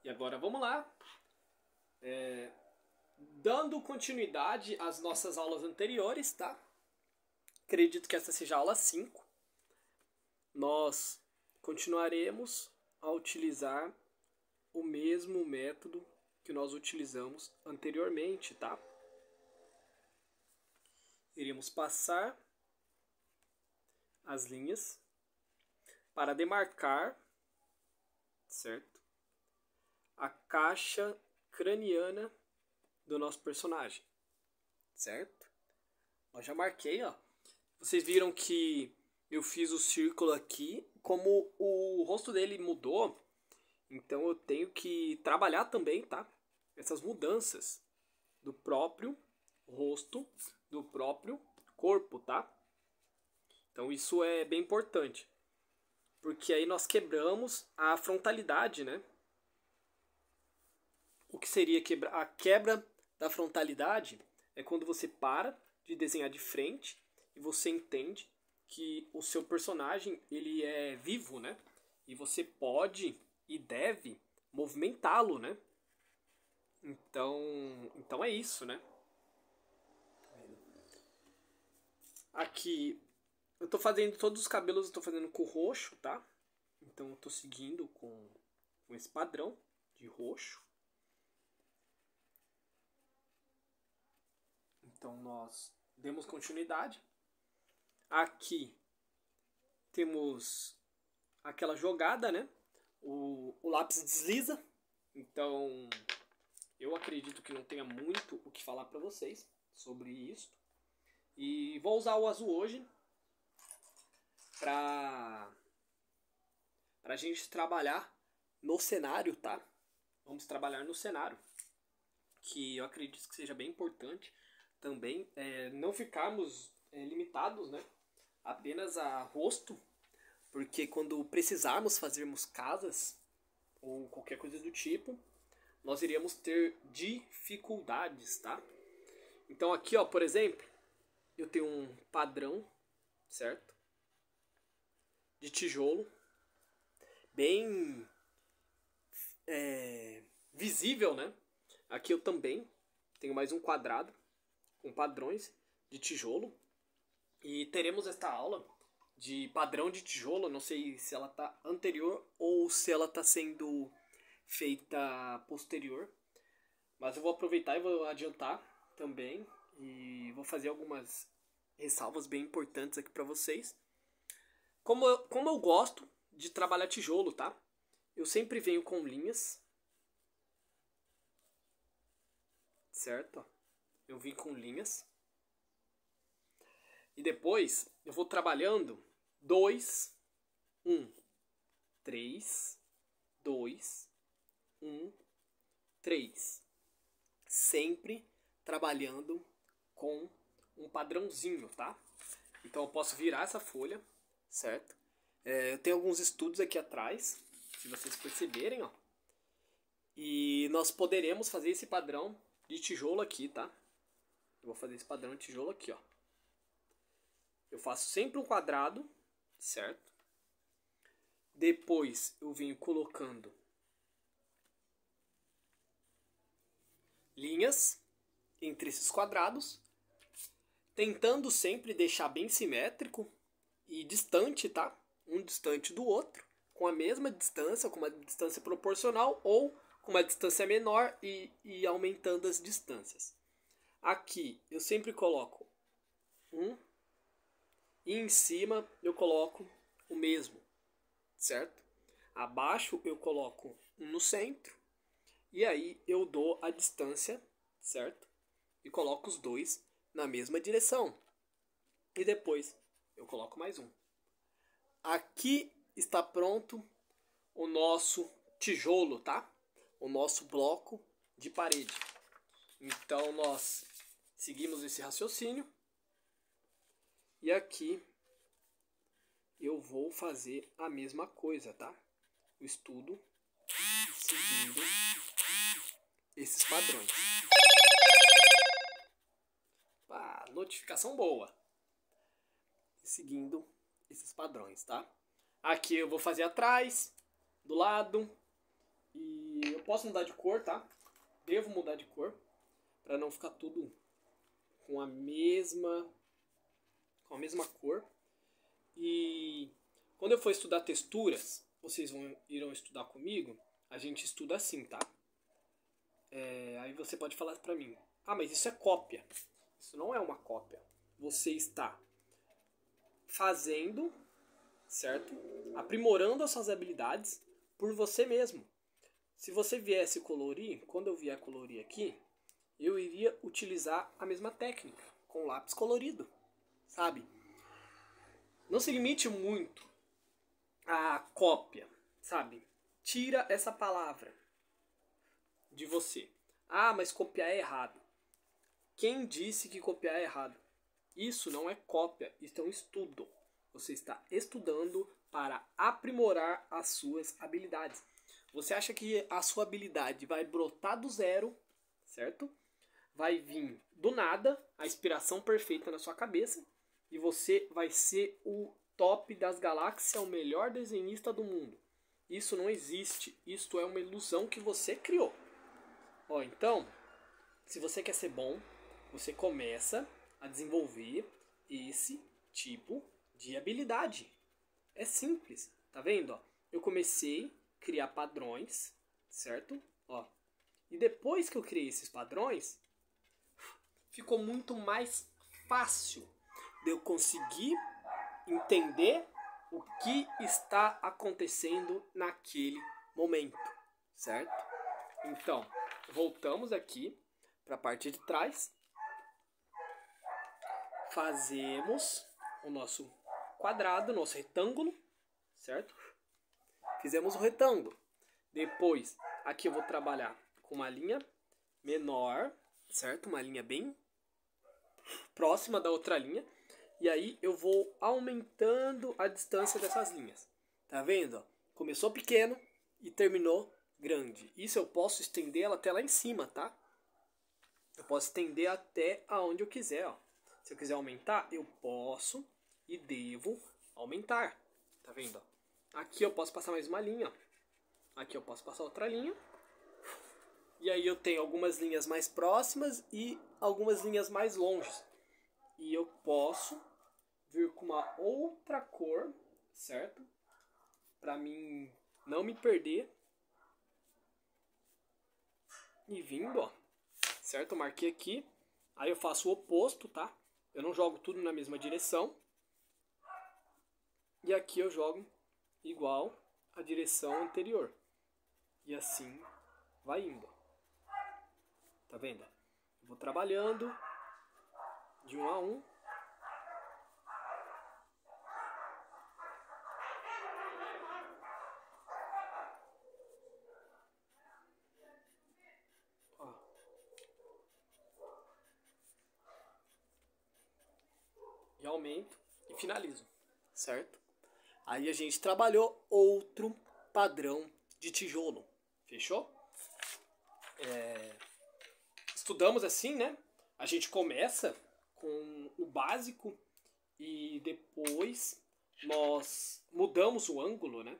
E agora vamos lá. Dando continuidade às nossas aulas anteriores, tá? Acredito que essa seja a aula 5. Nós continuaremos a utilizar o mesmo método que nós utilizamos anteriormente, tá? Iremos passar as linhas para demarcar, certo? A caixa craniana do nosso personagem, certo? Eu já marquei, ó. Vocês viram que eu fiz o círculo aqui, como o rosto dele mudou, então eu tenho que trabalhar também, tá? Essas mudanças do próprio rosto, do próprio corpo, tá? Então isso é bem importante, porque aí nós quebramos a frontalidade, né? O que seria a quebra da frontalidade é quando você para de desenhar de frente e você entende que o seu personagem ele é vivo, né? E você pode e deve movimentá-lo, né? Então é isso, né? Aqui eu tô fazendo todos os cabelos, eu tô fazendo com roxo, tá? Então eu tô seguindo com esse padrão de roxo. Então nós demos continuidade. Aqui temos aquela jogada, né? O lápis desliza. Então eu acredito que não tenha muito o que falar para vocês sobre isso. E vou usar o azul hoje para a gente trabalhar no cenário, tá? Vamos trabalhar no cenário, que eu acredito que seja bem importante também não ficarmos limitados, né, apenas a rosto, porque quando precisarmos fazermos casas ou qualquer coisa do tipo, nós iríamos ter dificuldades, tá? Então aqui, ó, por exemplo, eu tenho um padrão, certo? De tijolo, bem visível, né? Aqui eu também tenho mais um quadrado com padrões de tijolo. E teremos esta aula de padrão de tijolo. Não sei se ela está anterior ou se ela está sendo feita posterior. Mas eu vou aproveitar e vou adiantar também. E vou fazer algumas ressalvas bem importantes aqui para vocês. Como eu gosto de trabalhar tijolo, tá? Eu sempre venho com linhas. Certo? Eu vim com linhas. E depois eu vou trabalhando 2, 1, 3, 2, 1, 3. Sempre trabalhando com um padrãozinho, tá? Então eu posso virar essa folha, certo? Eu tenho alguns estudos aqui atrás, se vocês perceberem, ó. E nós poderemos fazer esse padrão de tijolo aqui, tá? Eu vou fazer esse padrão de tijolo aqui, ó. Eu faço sempre um quadrado, certo? Depois eu venho colocando linhas entre esses quadrados, tentando sempre deixar bem simétrico e distante, tá? Um distante do outro, com a mesma distância, com uma distância proporcional ou com uma distância menor e aumentando as distâncias. Aqui eu sempre coloco um e em cima eu coloco o mesmo, certo? Abaixo eu coloco um no centro e aí eu dou a distância, certo? E coloco os dois na mesma direção. E depois eu coloco mais um. Aqui está pronto o nosso tijolo, tá? O nosso bloco de parede. Então nós seguimos esse raciocínio. E aqui eu vou fazer a mesma coisa, tá? O estudo seguindo esses padrões. Notificação boa. Seguindo esses padrões, tá? Aqui eu vou fazer atrás, do lado, e eu posso mudar de cor, tá? Devo mudar de cor, para não ficar tudo com a mesma cor. E quando eu for estudar texturas, vocês irão estudar comigo, a gente estuda assim, tá? Aí você pode falar pra mim, mas isso é cópia. Isso não é uma cópia. Você está fazendo, certo? Aprimorando as suas habilidades por você mesmo. Se você viesse colorir, quando eu vier colorir aqui, eu iria utilizar a mesma técnica, com lápis colorido, sabe? Não se limite muito à cópia, sabe? Tira essa palavra de você. Mas copiar é errado. Quem disse que copiar é errado? Isso não é cópia, isso é um estudo. Você está estudando para aprimorar as suas habilidades. Você acha que a sua habilidade vai brotar do zero, certo? Vai vir do nada, a inspiração perfeita na sua cabeça, e você vai ser o top das galáxias, o melhor desenhista do mundo. Isso não existe, isto é uma ilusão que você criou. Então, se você quer ser bom, você começa a desenvolver esse tipo de habilidade. É simples, tá vendo? Eu comecei a criar padrões, certo? E depois que eu criei esses padrões, ficou muito mais fácil de eu conseguir entender o que está acontecendo naquele momento, certo? Então, voltamos aqui para a parte de trás. Fazemos o nosso quadrado, nosso retângulo, certo? Fizemos o retângulo. Depois, aqui eu vou trabalhar com uma linha menor, certo? Uma linha bem próxima da outra linha. E aí eu vou aumentando a distância dessas linhas. Tá vendo? Começou pequeno e terminou grande. Isso eu posso estender ela até lá em cima, tá? Eu posso estender até aonde eu quiser, ó. Se eu quiser aumentar, eu posso e devo aumentar. Tá vendo? Aqui eu posso passar mais uma linha. Aqui eu posso passar outra linha. E aí eu tenho algumas linhas mais próximas e algumas linhas mais longe. E eu posso vir com uma outra cor, certo? Para mim não me perder. E vindo, ó. Certo? Eu marquei aqui. Aí eu faço o oposto, tá? Eu não jogo tudo na mesma direção. E aqui eu jogo igual à direção anterior. E assim vai indo. Tá vendo? Eu vou trabalhando de um a um. E aumento e finalizo, certo? Aí a gente trabalhou outro padrão de tijolo, fechou? Estudamos assim, né? A gente começa com o básico e depois nós mudamos o ângulo, né?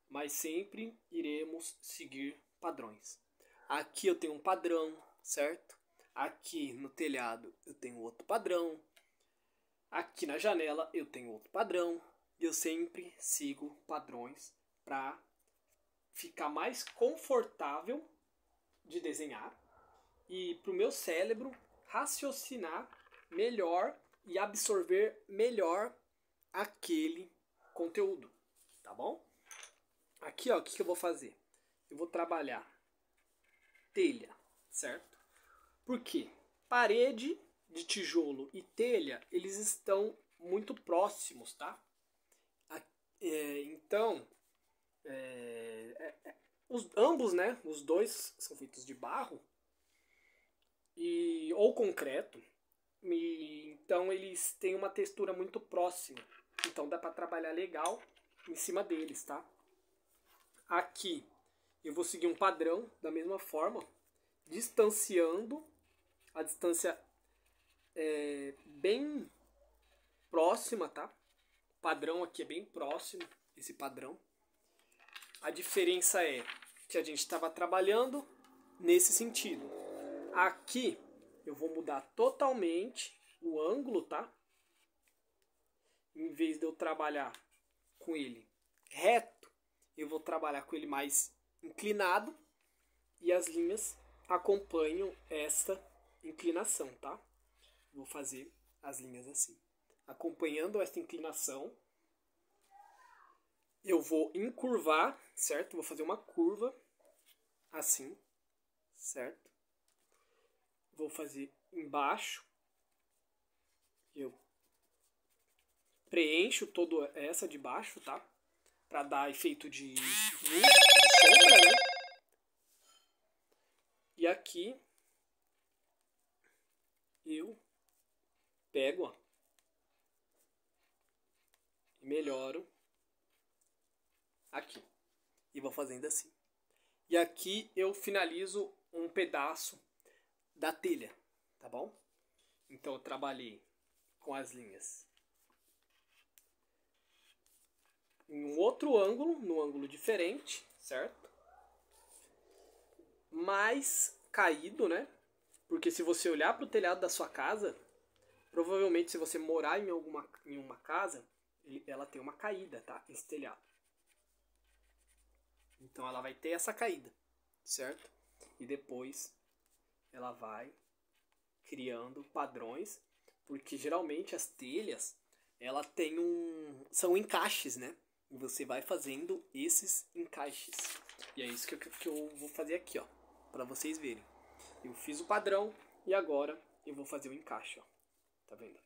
Mas sempre iremos seguir padrões. Aqui eu tenho um padrão, certo? Aqui no telhado eu tenho outro padrão. Aqui na janela eu tenho outro padrão. E eu sempre sigo padrões para ficar mais confortável de desenhar e para o meu cérebro raciocinar melhor e absorver melhor aquele conteúdo, tá bom? Aqui, ó, o que eu vou fazer? Eu vou trabalhar telha, certo? Por quê? Parede de tijolo e telha, eles estão muito próximos, tá? Então, ambos, né? Os dois são feitos de barro ou concreto. Então, eles têm uma textura muito próxima. Então, dá para trabalhar legal em cima deles, tá? Aqui, eu vou seguir um padrão da mesma forma, distanciando a distância bem próxima, tá? O padrão aqui é bem próximo, esse padrão. A diferença é que a gente estava trabalhando nesse sentido. Aqui eu vou mudar totalmente o ângulo, tá? Em vez de eu trabalhar com ele reto, eu vou trabalhar com ele mais inclinado e as linhas acompanham esta inclinação, tá? Vou fazer as linhas assim. Acompanhando esta inclinação, eu vou encurvar, certo? Vou fazer uma curva assim, certo? Vou fazer embaixo. Eu preencho toda essa de baixo, tá? Pra dar efeito de luz, de sombra, né? E aqui eu pego, ó, e melhoro aqui. E vou fazendo assim. E aqui eu finalizo um pedaço da telha, tá bom? Então eu trabalhei com as linhas em um outro ângulo, num ângulo diferente, certo? Mais caído, né? Porque se você olhar para o telhado da sua casa, provavelmente se você morar em uma casa, ela tem uma caída, tá? Esse telhado. Então ela vai ter essa caída, certo? E depois ela vai criando padrões, porque geralmente as telhas, ela tem são encaixes, né? E você vai fazendo esses encaixes. E é isso que eu vou fazer aqui, ó, para vocês verem. Eu fiz o padrão e agora eu vou fazer o encaixe, ó. Tá vendo?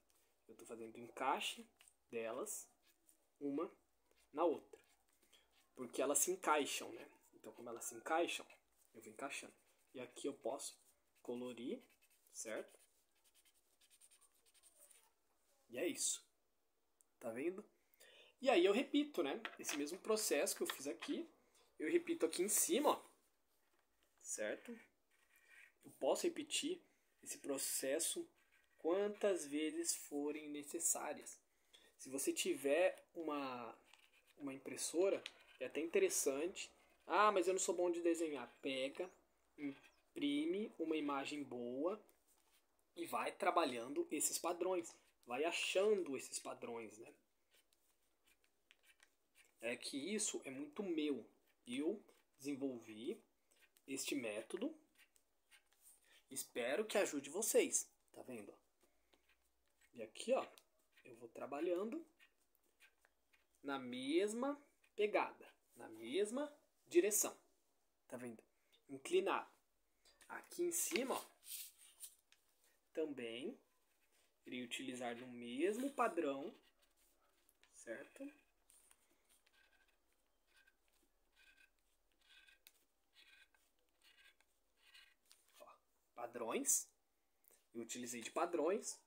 Eu tô fazendo o encaixe delas uma na outra. Porque elas se encaixam, né? Então, como elas se encaixam, eu vou encaixando. E aqui eu posso colorir, certo? E é isso. Tá vendo? E aí eu repito, né? Esse mesmo processo que eu fiz aqui, eu repito aqui em cima, ó. Certo? Eu posso repetir esse processo quantas vezes forem necessárias. Se você tiver uma impressora, é até interessante. Ah, mas eu não sou bom de desenhar. Pega, imprime uma imagem boa e vai trabalhando esses padrões. Vai achando esses padrões, né? É que isso é muito meu. Eu desenvolvi este método. Espero que ajude vocês. Tá vendo? E aqui, ó, eu vou trabalhando na mesma pegada, na mesma direção. Tá vendo? Inclinado. Aqui em cima, ó, também irei utilizar no mesmo padrão, certo? Ó, padrões. Eu utilizei de padrões.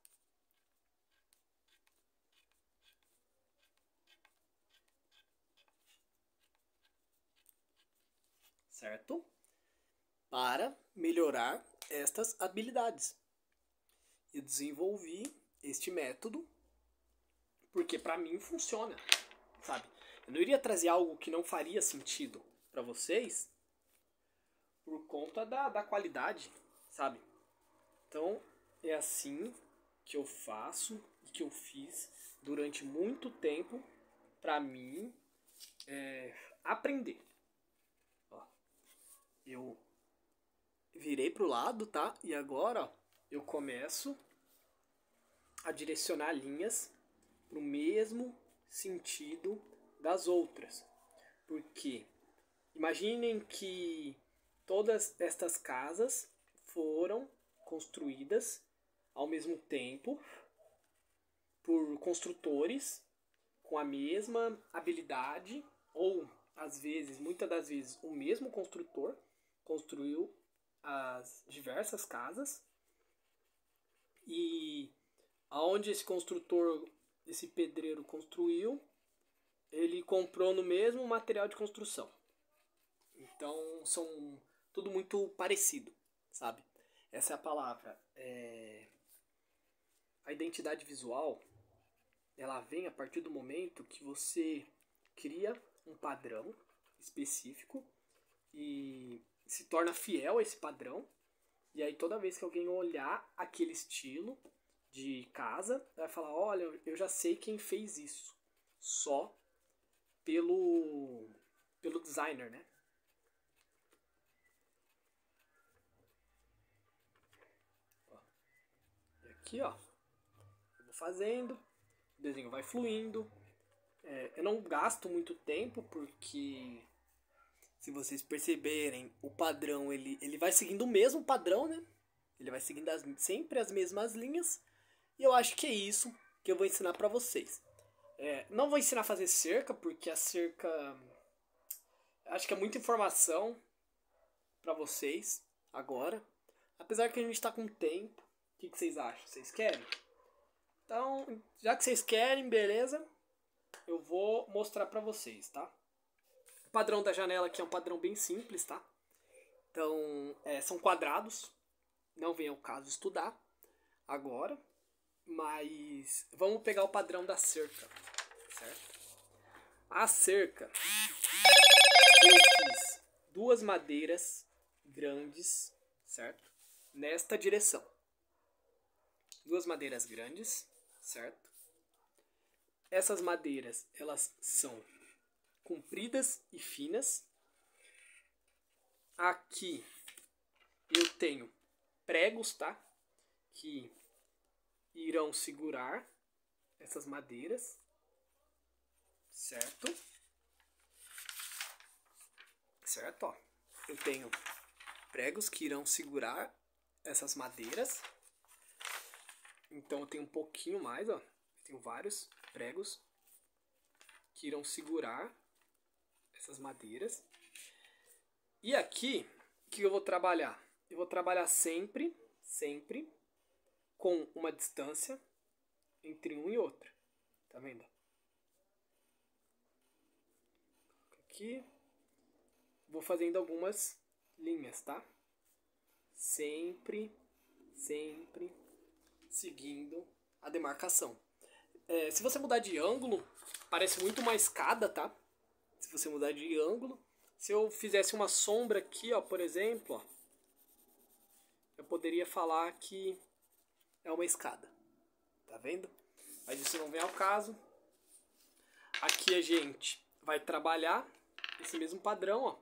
Certo? Para melhorar estas habilidades. Eu desenvolvi este método porque para mim funciona, sabe? Eu não iria trazer algo que não faria sentido para vocês por conta da qualidade, sabe? Então é assim que eu faço e que eu fiz durante muito tempo para mim aprender. Ó, eu virei pro lado, tá? E agora, ó, eu começo a direcionar linhas pro mesmo sentido das outras. Porque imaginem que todas estas casas foram construídas ao mesmo tempo por construtores com a mesma habilidade, ou às vezes, muitas das vezes, o mesmo construtor construiu as diversas casas, e aonde esse construtor, esse pedreiro construiu, ele comprou no mesmo material de construção. Então são tudo muito parecido, sabe? Essa é a palavra. A identidade visual, ela vem a partir do momento que você cria um padrão específico e se torna fiel a esse padrão. E aí toda vez que alguém olhar aquele estilo de casa, vai falar, olha, eu já sei quem fez isso. Só pelo designer, né? E aqui, ó, eu vou fazendo, o desenho vai fluindo. Eu não gasto muito tempo, porque se vocês perceberem, o padrão, ele vai seguindo o mesmo padrão, né? Ele vai seguindo sempre as mesmas linhas. E eu acho que é isso que eu vou ensinar pra vocês. Não vou ensinar a fazer cerca, porque a cerca... acho que é muita informação pra vocês agora. Apesar que a gente tá com tempo. O que vocês acham? Vocês querem? Então, já que vocês querem, beleza? Eu vou mostrar pra vocês, tá? O padrão da janela aqui é um padrão bem simples, tá? Então, são quadrados. Não vem ao caso estudar agora. Mas vamos pegar o padrão da cerca, certo? A cerca, eu fiz 2 madeiras grandes, certo? Nesta direção. 2 madeiras grandes, certo? Essas madeiras, elas são compridas e finas. Aqui eu tenho pregos, tá? Que irão segurar essas madeiras, certo? Certo, ó. Eu tenho pregos que irão segurar essas madeiras. Então eu tenho um pouquinho mais, ó. Eu tenho vários pregos que irão segurar essas madeiras. E aqui, o que eu vou trabalhar? Eu vou trabalhar sempre com uma distância entre um e outro. Tá vendo? Aqui, vou fazendo algumas linhas, tá? Sempre seguindo a demarcação. Se você mudar de ângulo, parece muito uma escada, tá? Se você mudar de ângulo, se eu fizesse uma sombra aqui, ó, por exemplo, ó, eu poderia falar que é uma escada. Tá vendo? Mas isso não vem ao caso. Aqui a gente vai trabalhar esse mesmo padrão, ó.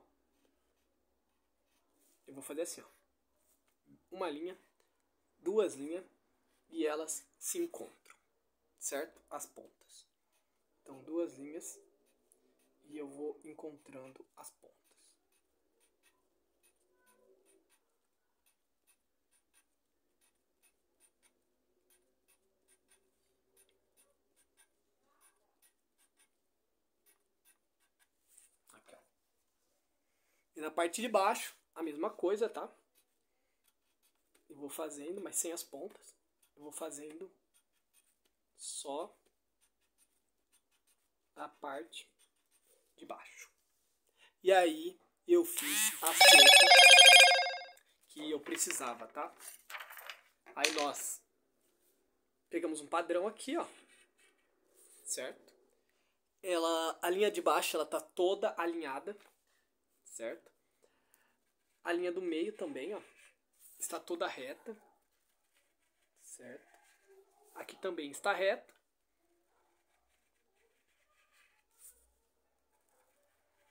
Eu vou fazer assim, ó. Uma linha, 2 linhas, e elas se encontram, certo? As pontas. Então, 2 linhas e eu vou encontrando as pontas. Aqui, ó. E na parte de baixo, a mesma coisa, tá? Eu vou fazendo, mas sem as pontas. Eu vou fazendo só a parte de baixo. E aí eu fiz a cerca que eu precisava, tá? Aí nós pegamos um padrão aqui, ó. Certo? A linha de baixo, ela tá toda alinhada, certo? A linha do meio também, ó, está toda reta, certo? Aqui também está reta.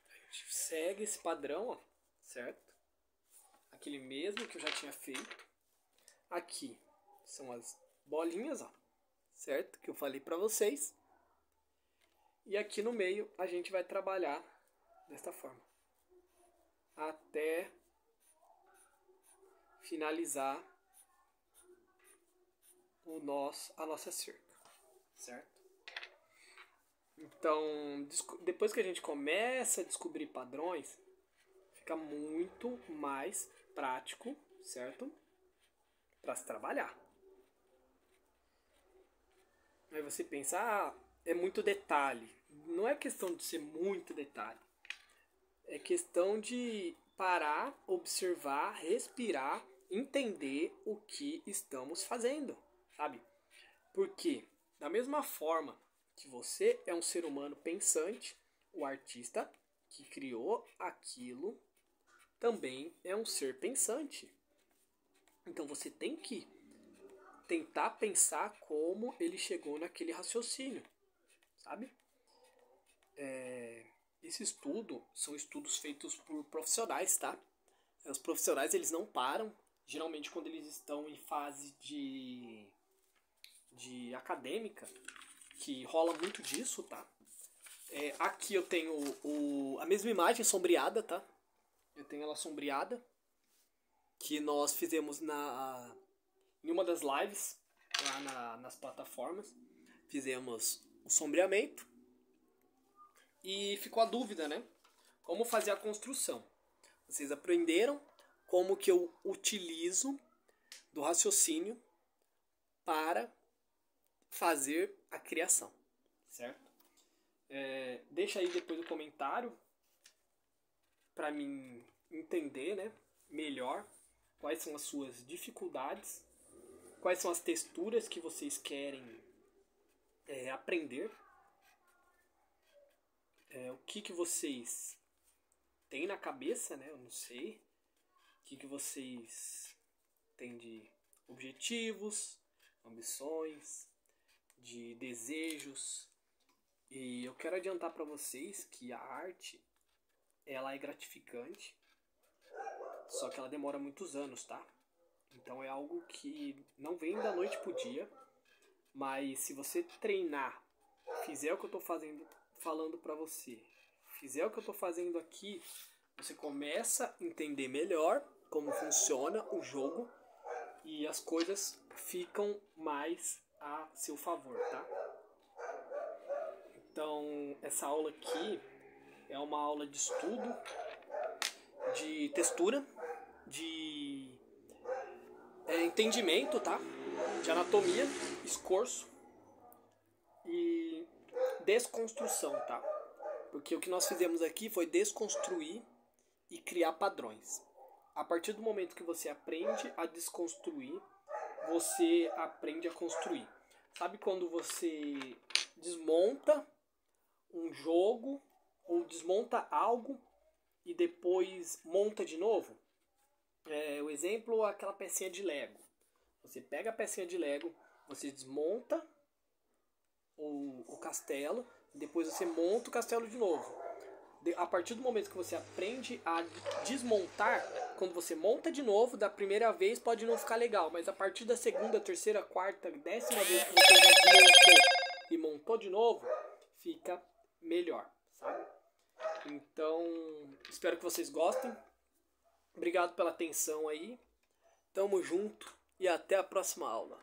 A gente segue esse padrão, ó, certo? Aquele mesmo que eu já tinha feito. Aqui são as bolinhas, ó, certo? Que eu falei pra vocês. E aqui no meio a gente vai trabalhar desta forma. Até finalizar a nossa cerca, certo? Então, depois que a gente começa a descobrir padrões, fica muito mais prático, certo? Para se trabalhar. Aí você pensa, é muito detalhe. Não é questão de ser muito detalhe. É questão de parar, observar, respirar, entender o que estamos fazendo, sabe? Porque, da mesma forma que você é um ser humano pensante, o artista que criou aquilo também é um ser pensante. Então você tem que tentar pensar como ele chegou naquele raciocínio, sabe? Esse estudo são estudos feitos por profissionais, tá? Os profissionais, eles não param, geralmente quando eles estão em fase de acadêmica, que rola muito disso, tá? Aqui eu tenho a mesma imagem sombreada, tá? Eu tenho ela sombreada, que nós fizemos em uma das lives, lá nas plataformas. Fizemos o sombreamento. E ficou a dúvida, né? Como fazer a construção. Vocês aprenderam como que eu utilizo do raciocínio para fazer a criação, certo? Deixa aí depois o comentário para mim entender, né, melhor quais são as suas dificuldades, quais são as texturas que vocês querem aprender, o que vocês têm na cabeça, né? Eu não sei. O que vocês têm de objetivos, ambições, de desejos. E eu quero adiantar para vocês que a arte, ela é gratificante, só que ela demora muitos anos, tá? Então é algo que não vem da noite pro dia, mas se você treinar, fizer o que eu tô falando para você, fizer o que eu tô fazendo aqui, você começa a entender melhor como funciona o jogo e as coisas ficam mais a seu favor, tá? Então, essa aula aqui é uma aula de estudo, de textura, de entendimento, tá? De anatomia, escorço e desconstrução, tá? Porque o que nós fizemos aqui foi desconstruir e criar padrões. A partir do momento que você aprende a desconstruir, você aprende a construir. Sabe quando você desmonta um jogo ou desmonta algo e depois monta de novo? O exemplo é aquela pecinha de Lego. Você pega a pecinha de Lego, você desmonta o castelo e depois você monta o castelo de novo. A partir do momento que você aprende a desmontar, quando você monta de novo, da primeira vez pode não ficar legal, mas a partir da segunda, terceira, quarta, 10ª vez que você já desmontou e montou de novo, fica melhor, sabe? Então, espero que vocês gostem. Obrigado pela atenção aí. Tamo junto e até a próxima aula.